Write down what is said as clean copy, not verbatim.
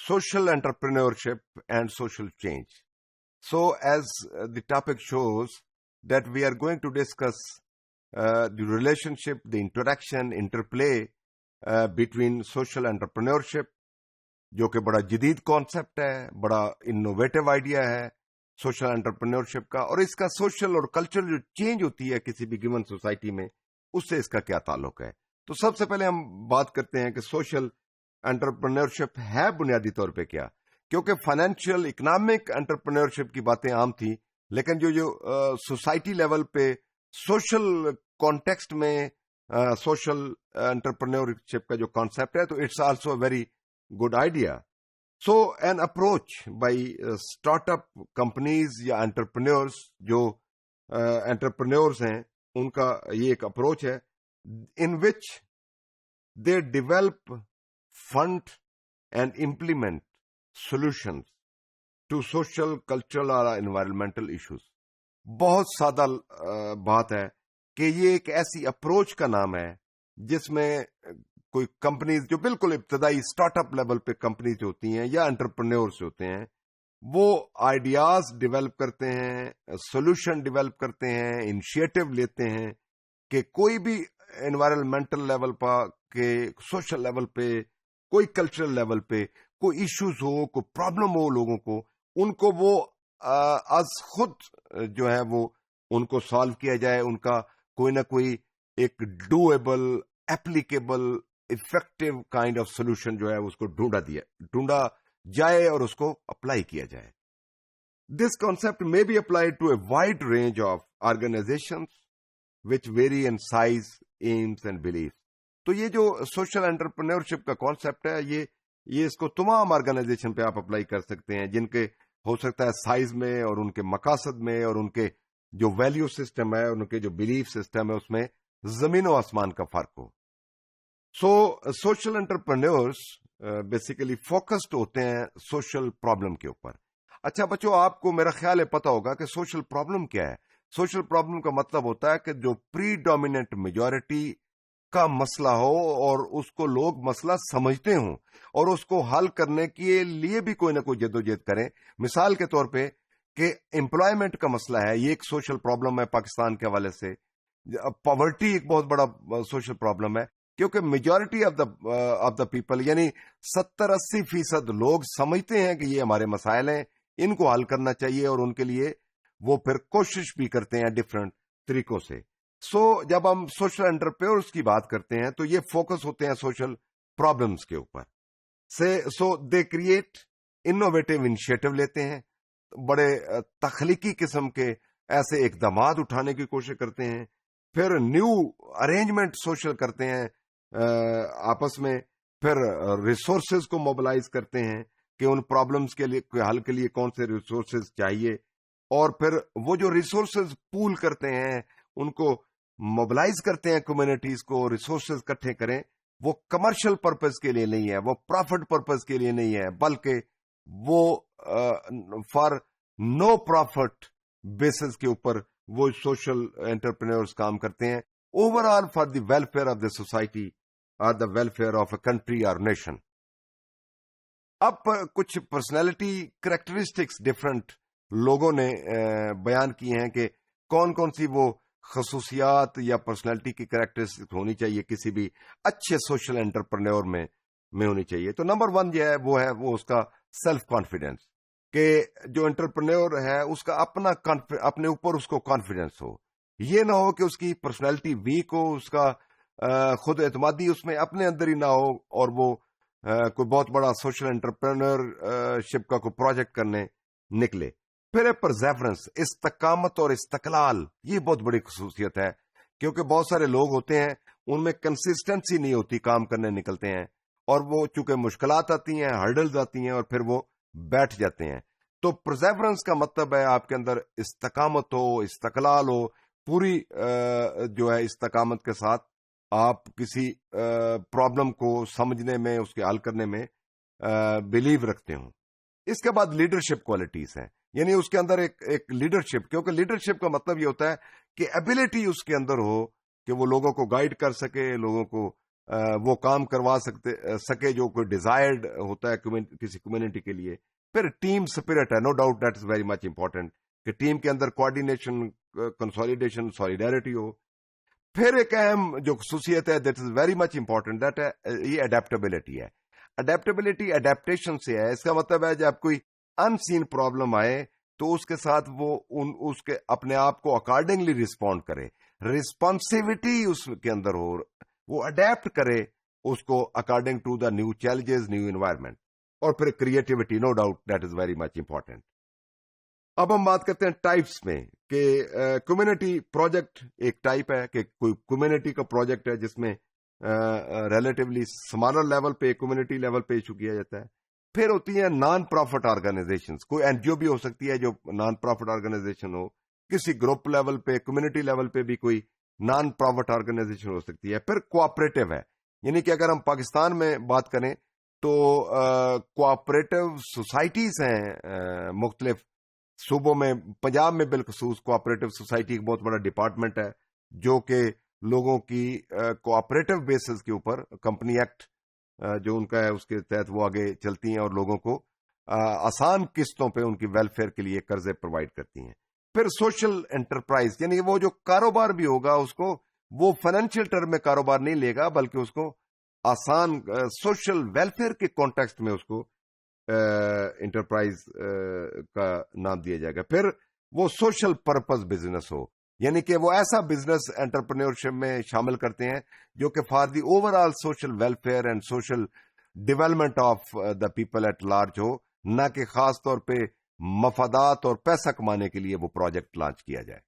social entrepreneurship and social change. So as the topic shows, that we are going to discuss the relationship, the interaction, interplay between social entrepreneurship, جو کہ بڑا جدید concept ہے, بڑا innovative idea ہے social entrepreneurship کا, اور اس کا سوشل اور کلچرل جو چینج ہوتی ہے کسی بھی گیون سوسائٹی میں, اس سے اس کا کیا تعلق ہے. تو سب سے پہلے ہم بات کرتے ہیں کہ سوشل انٹرپرینورشپ ہے بنیادی طور پہ کیا, کیونکہ فائنینشیل اکنامک انٹرپرینورشپ کی باتیں عام تھیں, لیکن جو سوسائٹی لیول پہ سوشل کانٹیکسٹ میں سوشل انٹرپرینورشپ کا جو کانسیپٹ ہے, تو it's also a very good idea. So an approach by startup companies یا entrepreneurs جو entrepreneurs ہیں, ان کا یہ ایک approach ہے in which they develop, fund and implement solutions to social, cultural or environmental issues. بہت سادہ بات ہے کہ یہ ایک ایسی اپروچ کا نام ہے جس میں کوئی کمپنیز جو بالکل ابتدائی اسٹارٹ اپ لیول پہ کمپنیز ہوتی ہیں یا انٹرپرینورز ہوتے ہیں, وہ آئیڈیاز ڈیولپ کرتے ہیں, سولوشن ڈیولپ کرتے ہیں, انیشیٹو لیتے ہیں کہ کوئی بھی انوائرمنٹل لیول پر, کہ سوشل لیول پہ, کوئی کلچرل لیول پہ کوئی ایشوز ہو, کوئی پرابلم ہو لوگوں کو, ان کو وہ از خود جو ہے وہ ان کو سالو کیا جائے, ان کا کوئی نہ کوئی ایک doable, applicable, effective kind of solution جو ہے اس کو ڈھونڈا جائے اور اس کو اپلائی کیا جائے. This concept may be applied to a wide range of organisations which vary in size, aims and beliefs. تو یہ جو سوشل انٹرپرینورشپ کا کانسیپٹ ہے, یہ اس کو تمام آرگنائزیشن پہ آپ اپلائی کر سکتے ہیں جن کے ہو سکتا ہے سائز میں اور ان کے مقاصد میں اور ان کے جو ویلیو سسٹم ہے, ان کے جو بلیف سسٹم ہے, اس میں زمین و آسمان کا فرق ہو. سو سوشل انٹرپرینورس بیسیکلی فوکسڈ ہوتے ہیں سوشل پرابلم کے اوپر. اچھا بچوں, آپ کو میرا خیال ہے پتا ہوگا کہ سوشل پرابلم کیا ہے. سوشل پرابلم کا مطلب ہوتا ہے کہ جو پری ڈومیننٹ میجورٹی کا مسئلہ ہو اور اس کو لوگ مسئلہ سمجھتے ہوں اور اس کو حل کرنے کے لیے بھی کوئی نہ کوئی جدوجہد کریں. مثال کے طور پہ کہ امپلائمنٹ کا مسئلہ ہے, یہ ایک سوشل پرابلم ہے پاکستان کے حوالے سے. پاورٹی ایک بہت بڑا سوشل پرابلم ہے, کیونکہ میجورٹی آف دا پیپل یعنی 70-80% لوگ سمجھتے ہیں کہ یہ ہمارے مسائل ہیں, ان کو حل کرنا چاہیے, اور ان کے لیے وہ پھر کوشش بھی کرتے ہیں ڈفرینٹ طریقوں سے. سو جب ہم سوشل انٹرپرینورز کی بات کرتے ہیں تو یہ فوکس ہوتے ہیں سوشل پرابلمز کے اوپر. سو دے کریٹ انوویٹو انیشیٹو لیتے ہیں, بڑے تخلیقی قسم کے ایسے اقدامات اٹھانے کی کوشش کرتے ہیں, پھر نیو ارینجمنٹ سوشل کرتے ہیں آپس میں, پھر ریسورسز کو موبلائز کرتے ہیں کہ ان پرابلمز کے لیے حل کے لیے کون سے ریسورسز چاہیے, اور پھر وہ جو ریسورسز پول کرتے ہیں ان کو موبلائز کرتے ہیں کمیونٹیز کو, ریسورسز اکٹھے کریں. وہ کمرشل پرپز کے لیے نہیں ہے, وہ پروفٹ پرپز کے لیے نہیں ہے, بلکہ وہ فار نو پروفٹ بیسس کے اوپر وہ سوشل انٹرپرینورز کام کرتے ہیں, overall for the welfare of the society اور the welfare of a country اور نیشن. اب کچھ پرسنالٹی کریکٹرسٹکس ڈفرنٹ لوگوں نے بیان کی ہیں کہ کون کون سی وہ خصوصیات یا پرسنالٹی کی کریکٹرسٹکس ہونی چاہیے کسی بھی اچھے سوشل انٹرپرینور میں ہونی چاہیے. تو نمبر 1 جو ہے وہ اس کا سیلف کانفیڈینس, کہ جو انٹرپرینور ہے اس کا اپنے اوپر اس کو کانفیڈینس ہو. یہ نہ ہو کہ اس کی پرسنالٹی ویک ہو, اس کا خود اعتمادی اس میں اپنے اندر ہی نہ ہو, اور وہ کوئی بہت بڑا سوشل انٹرپرینورشپ کا کوئی پروجیکٹ کرنے نکلے. پھر پرزیورنس, استقامت اور استقلال, یہ بہت بڑی خصوصیت ہے, کیونکہ بہت سارے لوگ ہوتے ہیں ان میں کنسسٹنسی نہیں ہوتی, کام کرنے نکلتے ہیں اور وہ چونکہ مشکلات آتی ہیں, ہرڈلز آتی ہیں, اور پھر وہ بیٹھ جاتے ہیں. تو پرزیورنس کا مطلب ہے آپ کے اندر استقامت ہو, استقلال ہو, پوری جو ہے استقامت کے ساتھ آپ کسی پرابلم کو سمجھنے میں, اس کے حل کرنے میں بلیو رکھتے ہوں. اس کے بعد لیڈرشپ کوالٹیز ہیں, یعنی اس کے اندر ایک لیڈرشپ, کیونکہ لیڈرشپ کا مطلب یہ ہوتا ہے کہ ایبلٹی اس کے اندر ہو کہ وہ لوگوں کو گائیڈ کر سکے, لوگوں کو وہ کام کروا سکے جو کوئی ڈیزائرڈ ہوتا ہے کسی کمیونٹی کے لیے. پھر ٹیم اسپرٹ ہے, نو doubt that is very much important کہ ٹیم کے اندر کوآرڈینیشن, کنسولیڈیشن, سولیڈیرٹی ہو. پھر ایک اہم جو خصوصیت ہے that is very much important, that ہے یہ اڈیپٹیبلٹی ہے. اڈیپٹیبلٹی اڈیپٹیشن سے ہے. اس کا مطلب ہے جب کوئی ان سین پرابلم آئے تو اس کے ساتھ وہ اس کے اپنے آپ کو اکارڈنگلی رسپونڈ کرے, رسپانسیوٹی اس کے اندر ہو, وہ اڈیپٹ کرے اس کو according to the new challenges, new environment. اور پھر creativity, no doubt that is very much important. اب ہم بات کرتے ہیں ٹائپس میں کہ کمیونٹی پروجیکٹ ایک ٹائپ ہے کہ کوئی کمیونٹی کا پروجیکٹ ہے جس میں ریلیٹیولی اسمالر لیول پہ, کمیونٹی لیول پہ ایشو کیا جاتا ہے. پھر ہوتی ہیں نان پروفٹ آرگنائزیشنز, کوئی این جی او بھی ہو سکتی ہے جو نان پروفٹ آرگنائزیشن ہو, کسی گروپ لیول پہ, کمیونٹی لیول پہ بھی کوئی نان پروفٹ آرگنائزیشن ہو سکتی ہے. پھر کوآپریٹو ہے, یعنی کہ اگر ہم پاکستان میں بات کریں تو کوآپریٹو سوسائٹیز ہیں مختلف صوبوں میں. پنجاب میں بالخصوص کوآپریٹو سوسائٹی ایک بہت بڑا ڈپارٹمنٹ ہے جو کہ لوگوں کی کوآپریٹو بیسز کے اوپر کمپنی ایکٹ جو ان کا ہے اس کے تحت وہ آگے چلتی ہیں اور لوگوں کو آسان قسطوں پہ ان کی ویلفیئر کے لیے قرضے پرووائڈ کرتی ہیں. پھر سوشل انٹرپرائز, یعنی وہ جو کاروبار بھی ہوگا اس کو وہ فائنینشیل ٹرم میں کاروبار نہیں لے گا بلکہ اس کو آسان سوشل ویلفیئر کے کانٹیکسٹ میں اس کو انٹرپرائز کا نام دیا جائے گا. پھر وہ سوشل پرپز بزنس ہو, یعنی کہ وہ ایسا بزنس انٹرپرینورشپ میں شامل کرتے ہیں جو کہ for the overall social welfare and social development of the people at large ہو, نہ کہ خاص طور پہ مفادات اور پیسہ کمانے کے لیے وہ پروجیکٹ لانچ کیا جائے.